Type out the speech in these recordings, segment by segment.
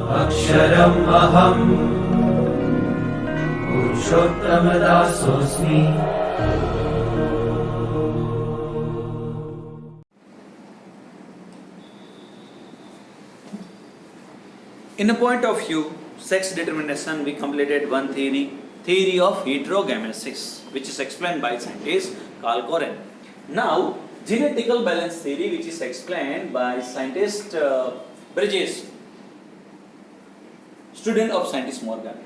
अक्षरम् अहम् पुरुषोत्तमदासोऽस्मि। In a point of view, sex determination, we completed one theory of heterogamesis, which is explained by scientist Carl Coren. Now, genetical balance theory, which is explained by scientist Bridges, student of scientist Morgan.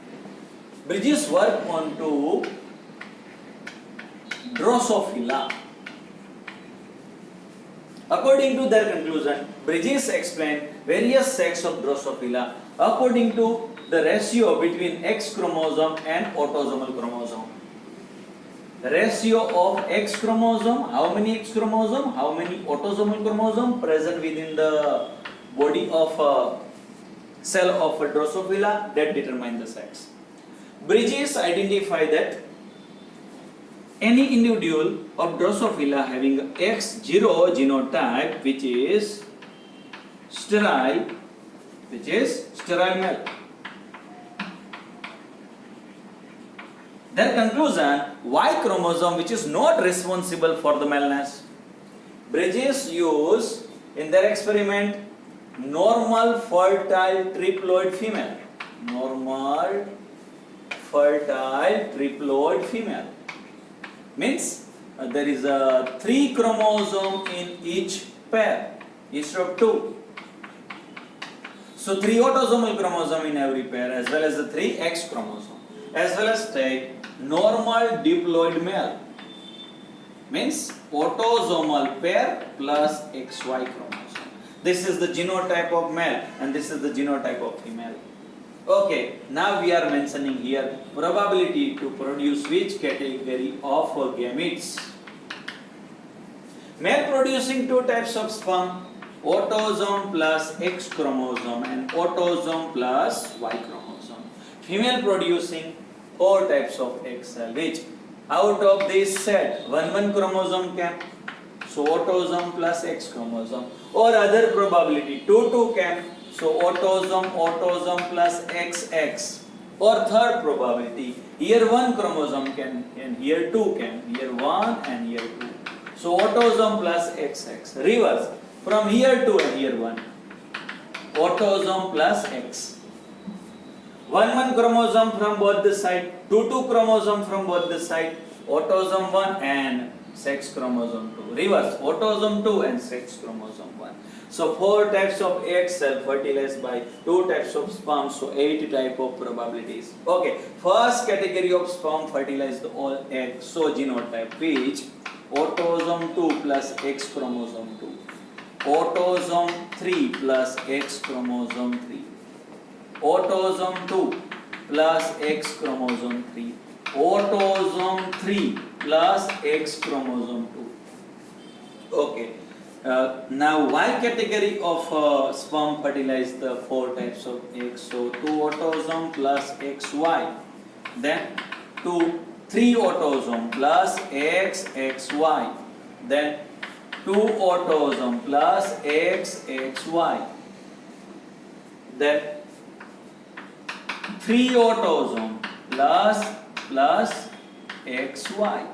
Bridges work on to Drosophila. According to their conclusion, Bridges explained various sects of Drosophila according to the ratio between X chromosome and autosomal chromosome. The ratio of X chromosome, how many X chromosome, how many autosomal chromosome present within the body of a cell of a Drosophila, that determine the sex. Bridges identified that any individual of Drosophila having X0 genotype, which is sterile male. Their conclusion, Y chromosome, which is not responsible for the maleness. Bridges used in their experiment normal fertile triploid female. Normal fertile triploid female. Means there is a 3 chromosome in each pair instead of 2. So 3 autosomal chromosome in every pair, as well as the 3 X chromosome, as well as take normal diploid male. Means autosomal pair plus XY chromosome. This is the genotype of male and this is the genotype of female. Okay, now we are mentioning here probability to produce which category of gametes. Male producing 2 types of sperm, autosome plus X chromosome and autosome plus Y chromosome. Female producing 4 types of egg cell, which out of this set 1 chromosome can, so autosome plus X chromosome, or other probability 2 can, so autosome plus XX, or third probability here 1 chromosome can and here 2 can, here 1 and here 2, so autosome plus XX. Reverse, from here 2 and here 1, autosome plus X. 1 chromosome from both the side, 2 chromosome from both the side, autosome 1 and sex chromosome 2. Reverse, autosome 2 and sex chromosome 1. So 4 types of egg cell fertilized by 2 types of sperm, so 8 type of probabilities. Okay, first category of sperm fertilized all eggs, so genotype which autosome 2 plus X chromosome 2, autosome 3 plus X chromosome 3, autosome 2 plus X chromosome 3, autosome 3 plus X chromosome 2. Okay. Now Y category of sperm fertilize the 4 types of eggs, so 2 autosome plus XY, then 3 autosome plus XXY, then 2 autosome plus XXY, then 3 autosome plus XY.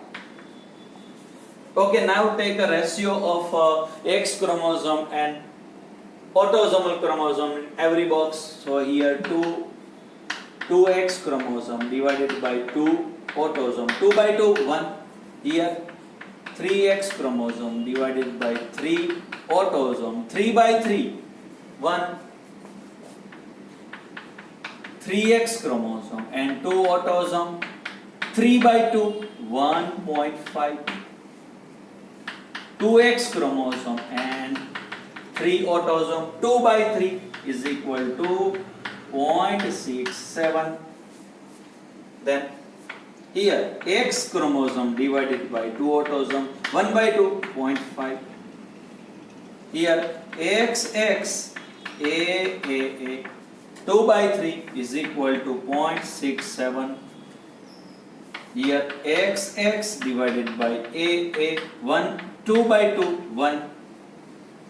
Okay, now take a ratio of X chromosome and autosomal chromosome in every box. So here 2 X chromosome divided by 2 autosome, 2 by 2, 1. Here 3 X chromosome divided by 3 autosome, 3 by 3, 1. 3 X chromosome and 2 autosome, 3 by 2, 1.5. 2X chromosome and 3 autosome, 2 by 3 is equal to 0.67. Then here X chromosome divided by 2 autosome, 1 by 2, 0.5. Here XX A 2 by 3 is equal to 0.67. Here XX divided by A 1, 2 by 2, 1.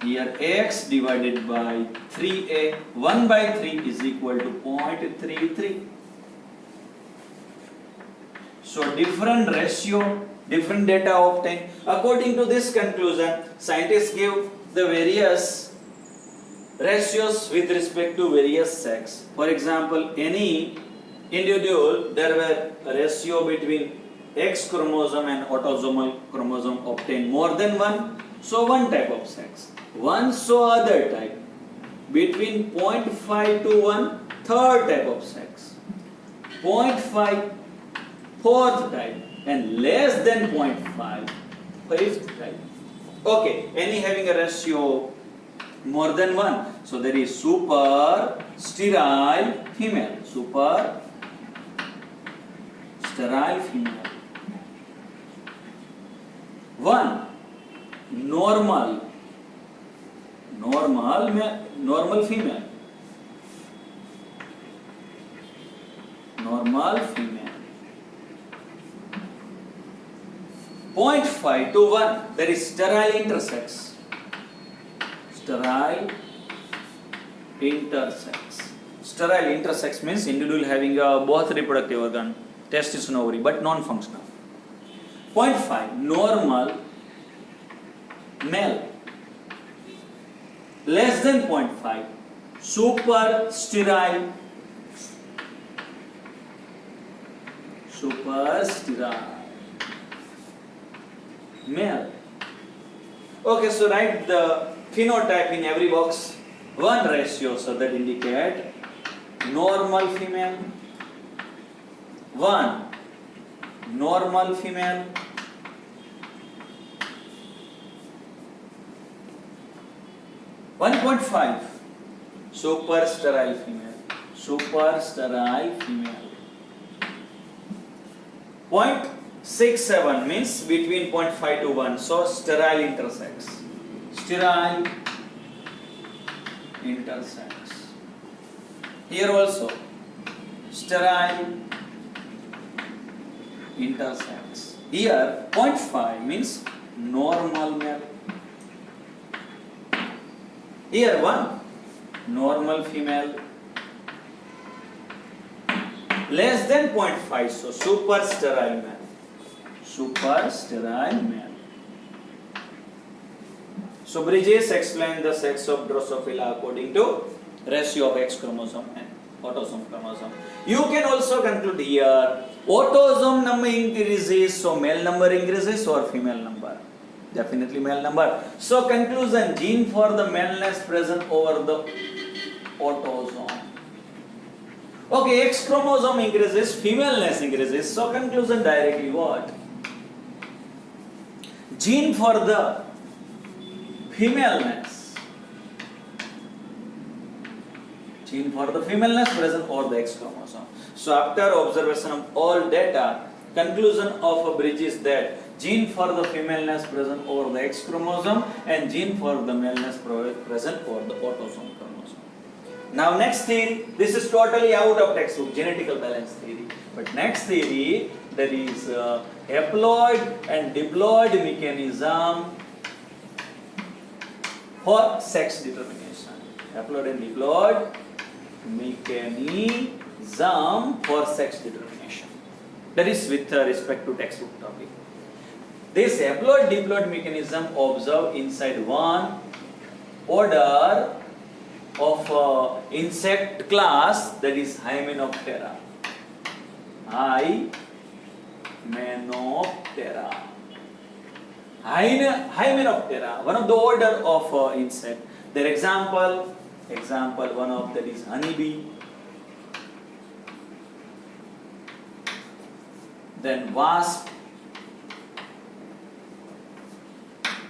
Here x divided by 3a, 1 by 3 is equal to 0.33. So different ratio, different data obtained. According to this conclusion, scientists give the various ratios with respect to various sex. For example, any individual, there were a ratio between X chromosome and autosomal chromosome obtained more than one, so one type of sex. One so other type. Between 0.5 to 1, third type of sex. 0.5, fourth type, and less than 0.5, fifth type. Okay, any having a ratio more than one. So there is super sterile female. Super sterile female. One normal female. Normal female. 0.5 to 1, there is sterile intersex. Sterile intersex. Sterile intersex means individual having both reproductive organ, testis and ovary, but non-functional. 0.5 normal male. Less than 0.5 super sterile. Super sterile male. Okay, so write the phenotype in every box. One ratio, so that indicate normal female. One normal female. (1.5) super sterile female. Super sterile female. 0.67 means between 0.5 to 1, so sterile intersex. Sterile intersex. Here also sterile intersex. Here 0.5 means normal male. Here 1 normal female. Less than 0.5, so super sterile male. Super sterile male. So Bridges explained the sex of Drosophila according to ratio of X chromosome and autosome chromosome. You can also conclude here autosome number increases, so male number increases or female number. Definitely male number. So conclusion, gene for the maleness present over the autosome. Okay, X chromosome increases, femaleness increases. So conclusion directly what? Gene for the femaleness. Gene for the femaleness present over the X chromosome. So after observation of all data, conclusion of a bridge is that gene for the femaleness present over the X chromosome and gene for the maleness present over the autosome chromosome. Now next theory, this is totally out of textbook, genetical balance theory. But next theory, that is haploid and diploid mechanism for sex determination. Haploid and diploid mechanism for sex determination. That is with respect to textbook topic. This haploid diploid mechanism observed inside one order of insect class, that is Hymenoptera. Hymenoptera, one of the order of insect. Their example, one of that is honeybee, then wasp,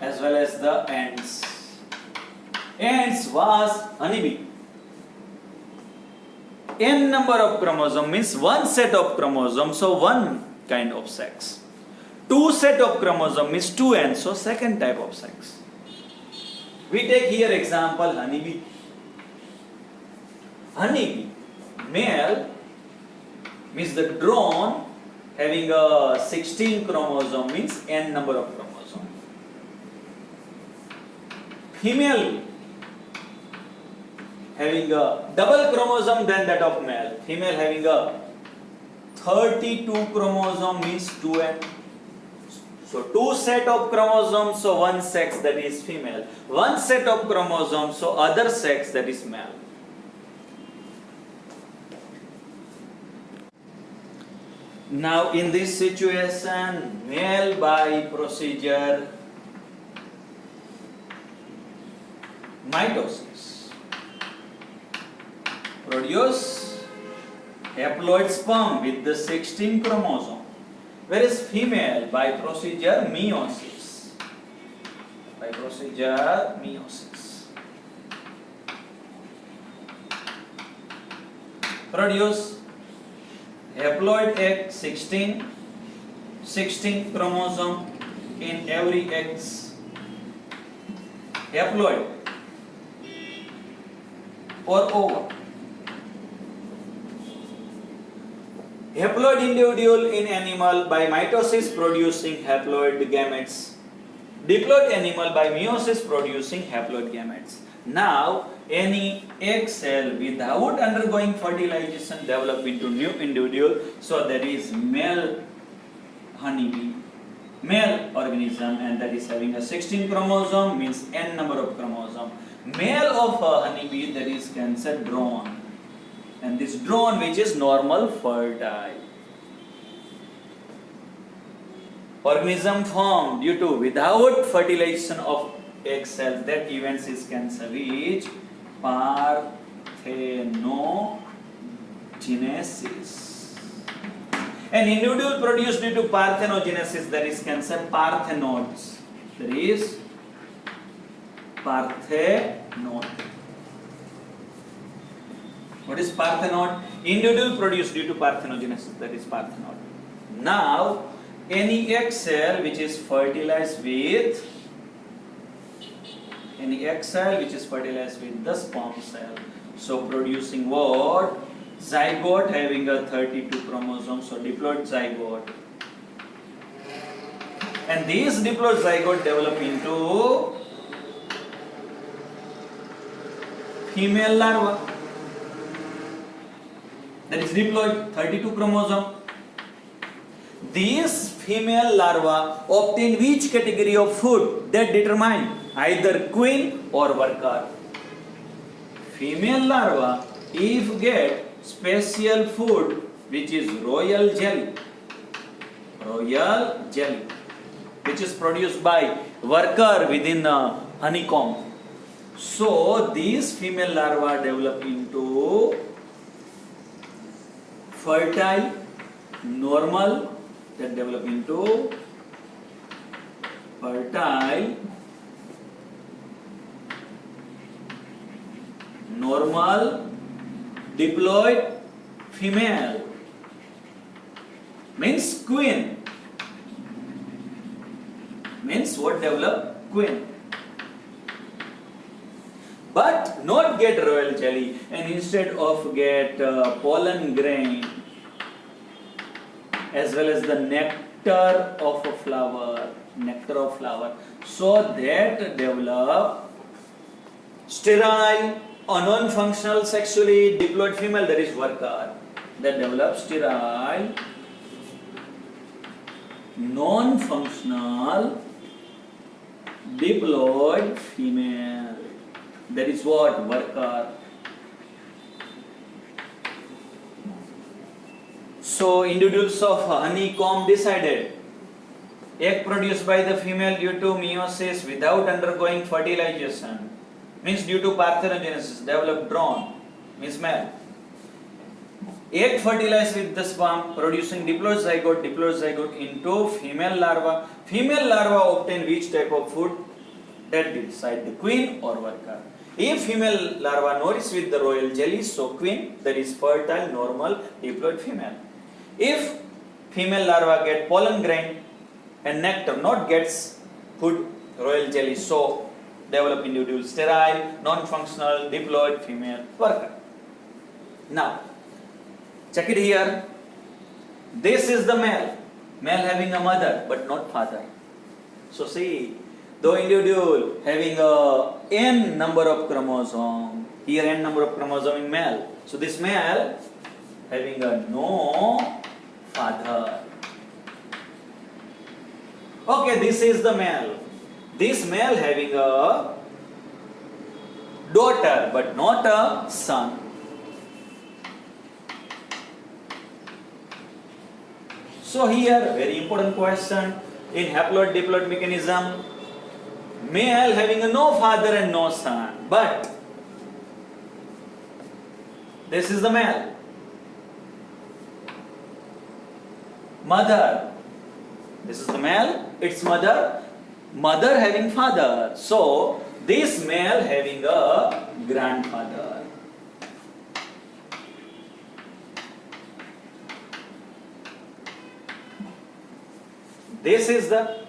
as well as the ants. Ants, wasp, honeybee. N number of chromosome means one set of chromosome, so one kind of sex. Two set of chromosome means two N, so second type of sex. We take here example honeybee. Honeybee, male means the drone having a 16 chromosome means N number of chromosome. female having a double chromosome than that of male. Female having a 32 chromosome means 2n. So 2 set of chromosomes, so one sex, that is female. One set of chromosomes, so other sex, that is male. Now in this situation, male by procedure mitosis produce haploid sperm with the 16 chromosome, whereas female by procedure meiosis. By procedure meiosis produce haploid egg 16 chromosome in every X. Haploid or ova. Haploid individual in animal by mitosis producing haploid gametes. Diploid animal by meiosis producing haploid gametes. Now, any egg cell without undergoing fertilization develop into new individual. So there is male honeybee, male organism, and that is having a 16 chromosome, means n number of chromosome. Male of a honeybee, that is cancer drone, and this drone which is normal fertile. Organism formed due to without fertilization of egg cells, that events is cancer which parthenogenesis. An individual produced due to parthenogenesis, that is cancer parthenoids. That is parthenode. What is parthenode? Individual produced due to parthenogenesis, that is parthenode. Now, any egg cell which is fertilized with the sperm cell, so producing what? Zygote having a 32 chromosome, so diploid zygote. And these diploid zygote develop into female larva, that is diploid, 32 chromosome. These female larvae obtain which category of food? That determine either queen or worker. Female larvae, if get special food which is royal jelly, which is produced by worker within a honeycomb. So these female larvae develop into fertile, normal, that develop into fertile, normal, diploid, female, means queen. Means what develop? Queen. But not get royal jelly, and instead of get pollen grain as well as the nectar of a flower, so that develop sterile or non-functional sexually diploid female, that is worker, that develops sterile non-functional diploid female, that is what? Worker. So individuals of honeycomb decided egg produced by the female due to meiosis without undergoing fertilization, means due to parthenogenesis, developed drone, means male. Egg fertilized with the sperm producing diploid zygote into female larva. Female larva obtain which type of food? That decide the queen or worker. If female larva nourished with the royal jelly, so queen, that is fertile, normal, diploid female. If female larva get pollen grain and nectar, not gets food, royal jelly, so develop individual sterile, non-functional, diploid female worker. Now, check it here. This is the male having a mother but not father. So see, the individual having a n number of chromosome. Here n number of chromosome in male. So this male having a no father. Okay, this is the male. This male having a daughter but not a son. So here very important question in haploid diploid mechanism. Male having a no father and no son, but this is the male. Mother, this is the male, its mother, mother having father. So this male having a grandfather. This is the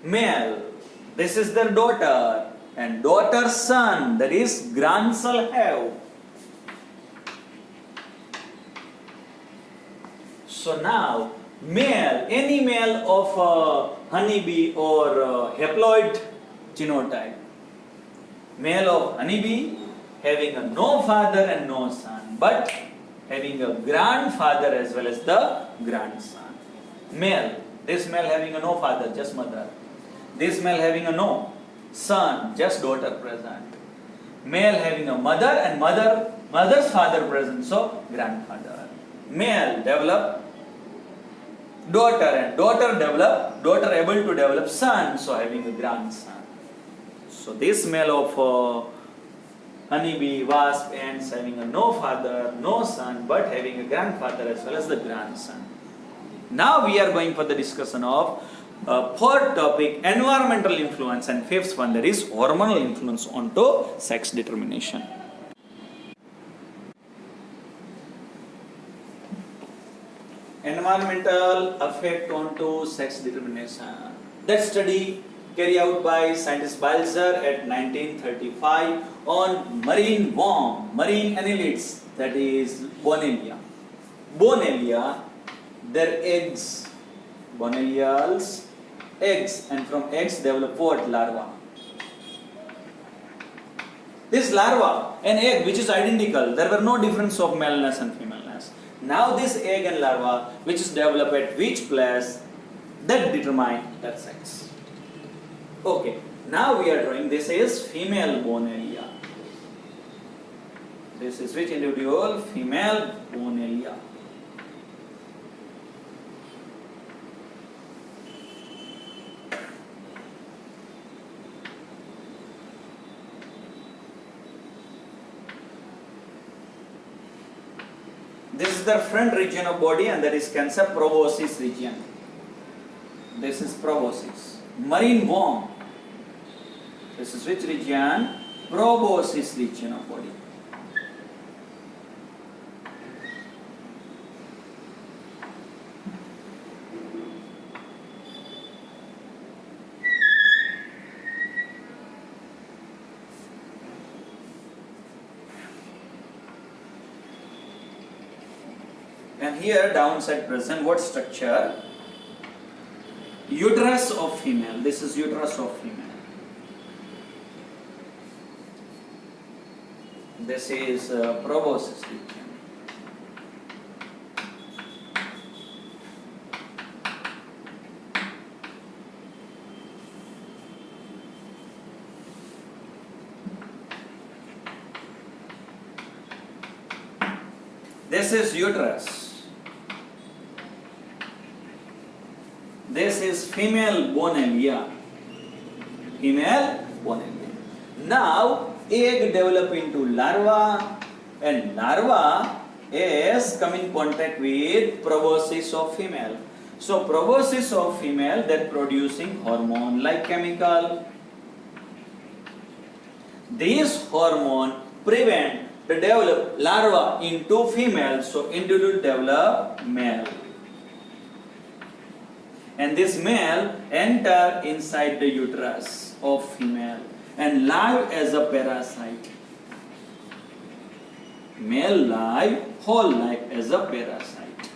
male. This is their daughter, and daughter's son, that is grandson have. So now, male, any male of honeybee or haploid genotype, male of honeybee having a no father and no son, but having a grandfather as well as the grandson. Male, this male having a no father, just mother. This male having a no son, just daughter present. Male having a mother and mother's father present, so grandfather. Male develop daughter and daughter able to develop son, so having a grandson. So this male of honeybee, wasp, ants having a no father, no son, but having a grandfather as well as the grandson. Now we are going for the discussion of fourth topic, environmental influence, and fifth one, that is hormonal influence onto sex determination. Environmental effect onto sex determination. That study carried out by scientist Balzer at 1935 on marine worm, marine annelids, that is Bonellia. Bonellia, their eggs, Bonellia's eggs, and from eggs develop what? Larva. This larva, an egg which is identical, there were no difference of maleness and femaleness. Now this egg and larva which is developed at which place, that determine their sex. Okay, now we are drawing, this is female Bonellia. This is which individual? Female Bonellia. This is the front region of body, and that is cancer proboscis region. This is proboscis. Marine worm. This is which region? Proboscis region of body. And here downside present what structure? Uterus of female. This is uterus of female. This is proboscis region. This is uterus. This is female Bonellia. Female Bonellia. Now, egg develop into larva, and larva is come in contact with proboscis of female. So, proboscis of female, that producing hormone like chemical. This hormone prevent the develop larva into female, so individual develop male. And this male enter inside the uterus of female and live as a parasite. Male live whole life as a parasite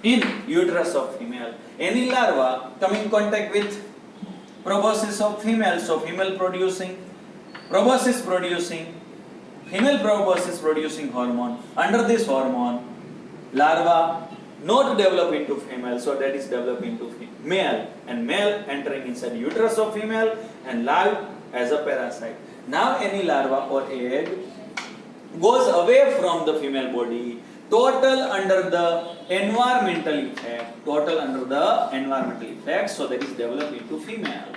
in uterus of female. Any larva come in contact with Proboscis of female, so female producing, proboscis producing, female proboscis producing hormone. Under this hormone, larva not develop into female, so that is developed into male, and male entering inside uterus of female and live as a parasite. Now any larva or egg goes away from the female body, total under the environmental effect, so that is developed into female.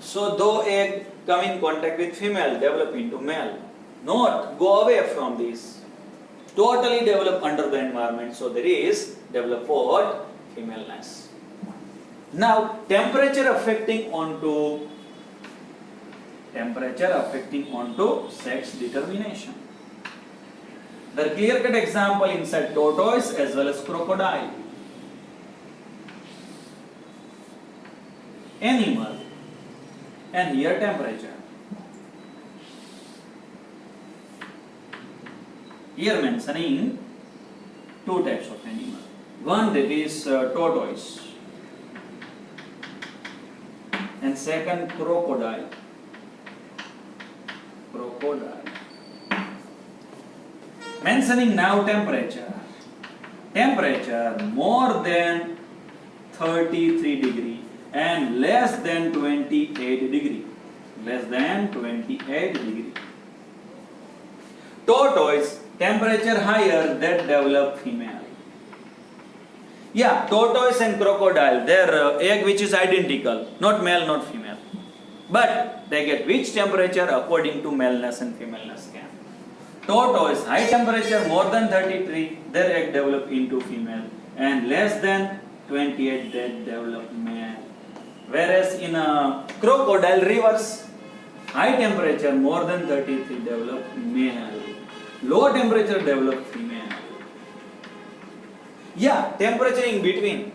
So though egg come in contact with female, develop into male, not go away from this, totally develop under the environment, so there is develop what? Femaleness. Now temperature affecting onto sex determination. The clear-cut example inside tortoise as well as crocodile. Animal, and here temperature. Here mentioning two types of animal. One that is tortoise, and second crocodile. Mentioning now temperature. Temperature more than 33 degree and less than 28 degree. Tortoise, temperature higher, that develop female. Yeah, tortoise and crocodile, their egg which is identical, not male, not female. But they get which temperature according to maleness and femaleness can. Tortoise, high temperature more than 33, their egg develop into female, and less than 28, they develop male. Whereas in a crocodile, reverse, high temperature more than 33 develop male, low temperature develop female. Yeah, temperature in between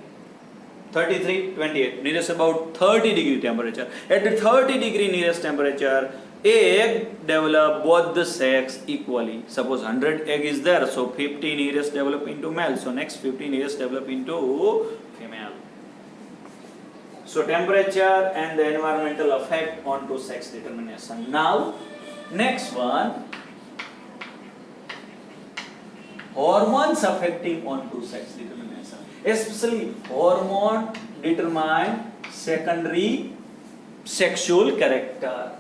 33, 28, nearest about 30 degree temperature. At the 30 degree nearest temperature, egg develop both the sex equally. Suppose 100 egg is there, so 50 nearest develop into male, so next 50 nearest develop into female. So temperature and the environmental effect onto sex determination. Now, next one, hormones affecting onto sex determination. Especially hormone determine secondary sexual character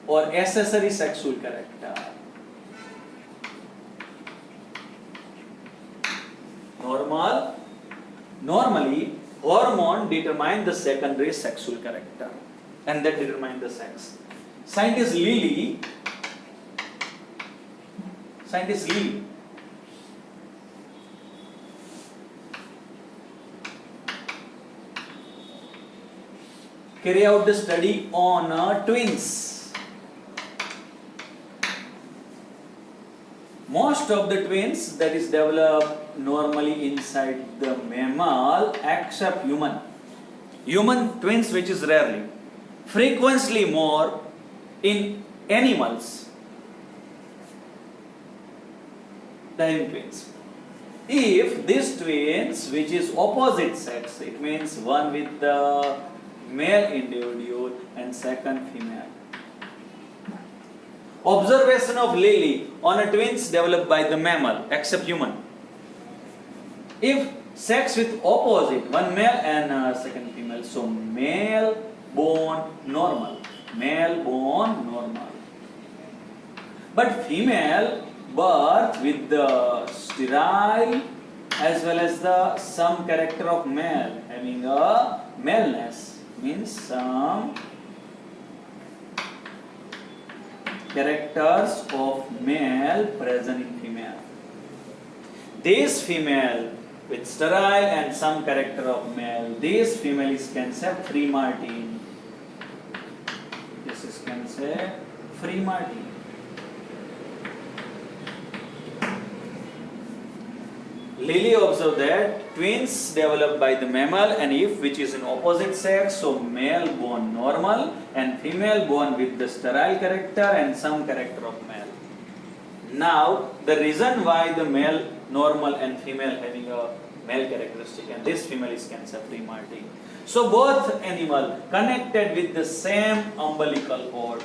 or accessory sexual character. Normally hormone determine the secondary sexual character and that determine the sex. Scientist Lilly carry out the study on twins. Most of the twins that is developed normally inside the mammal except human. Human twins which is rarely. Frequently more in animals. Than twins. If these twins which is opposite sex, it means one with the male individual and second female. Observation of Lilly on a twins developed by the mammal except human. If sex with opposite, one male and second female, so male born normal. But female birth with the sterile as well as the some character of male, having a maleness, means some characters of male present in female. This female with sterile and some character of male, this female is can say free martin. This is can say free martin. Lilly observed that twins developed by the mammal and if which is in opposite sex, so male born normal and female born with the sterile character and some character of male. Now the reason why the male normal and female having a male characteristic and this female is Cancer free martin. So both animal connected with the same umbilical cord.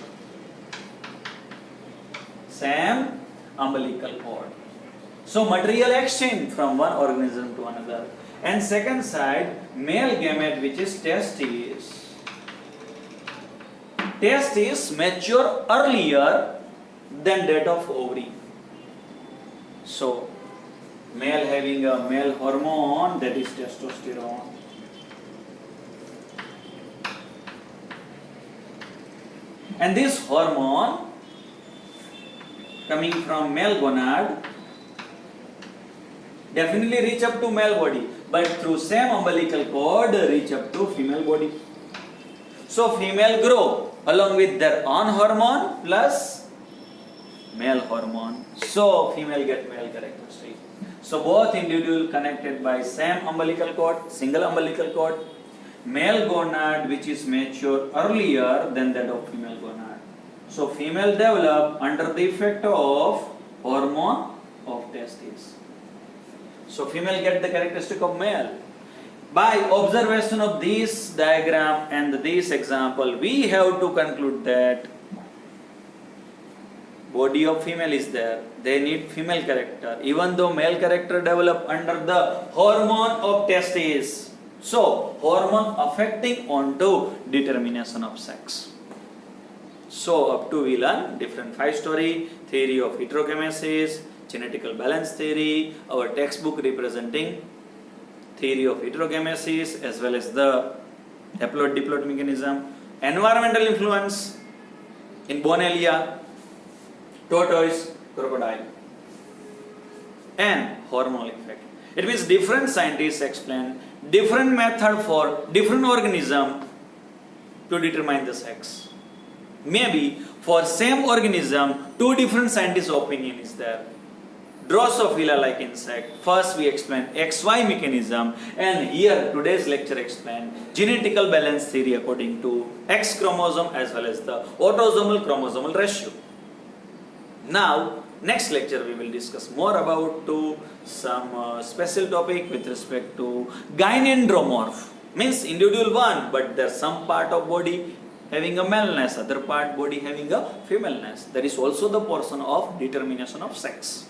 Same umbilical cord. So material exchange from one organism to another. And second side, male gamete, which is testes. Testes mature earlier than that of ovary. So male having a male hormone, that is testosterone. And this hormone coming from male gonad definitely reach up to male body, but through same umbilical cord reach up to female body. So female grow along with their own hormone plus male hormone. So female get male characteristic. So both individual connected by same umbilical cord, single umbilical cord. Male gonad which is mature earlier than that of female gonad. So female develop under the effect of hormone of testes. So female get the characteristic of male. By observation of this diagram and this example, we have to conclude that body of female is there. They need female character. Even though male character develop under the hormone of testes. So hormone affecting onto determination of sex. So up to we learn different 5 story, theory of heterogamesis, genetical balance theory, our textbook representing theory of heterogamesis as well as the haploid-diploid mechanism, environmental influence in Bonellia, tortoise, crocodile, and hormonal effect. It means different scientists explain different method for different organism to determine the sex. Maybe for same organism, 2 different scientists' opinion is there. Drosophila like insect. First we explain XY mechanism, and here today's lecture explain genetical balance theory according to X chromosome as well as the autosomal chromosomal ratio. Now next lecture we will discuss more about some special topic with respect to gynandromorph. Means individual one, but there's some part of body having a maleness, other part body having a femaleness. That is also the portion of determination of sex.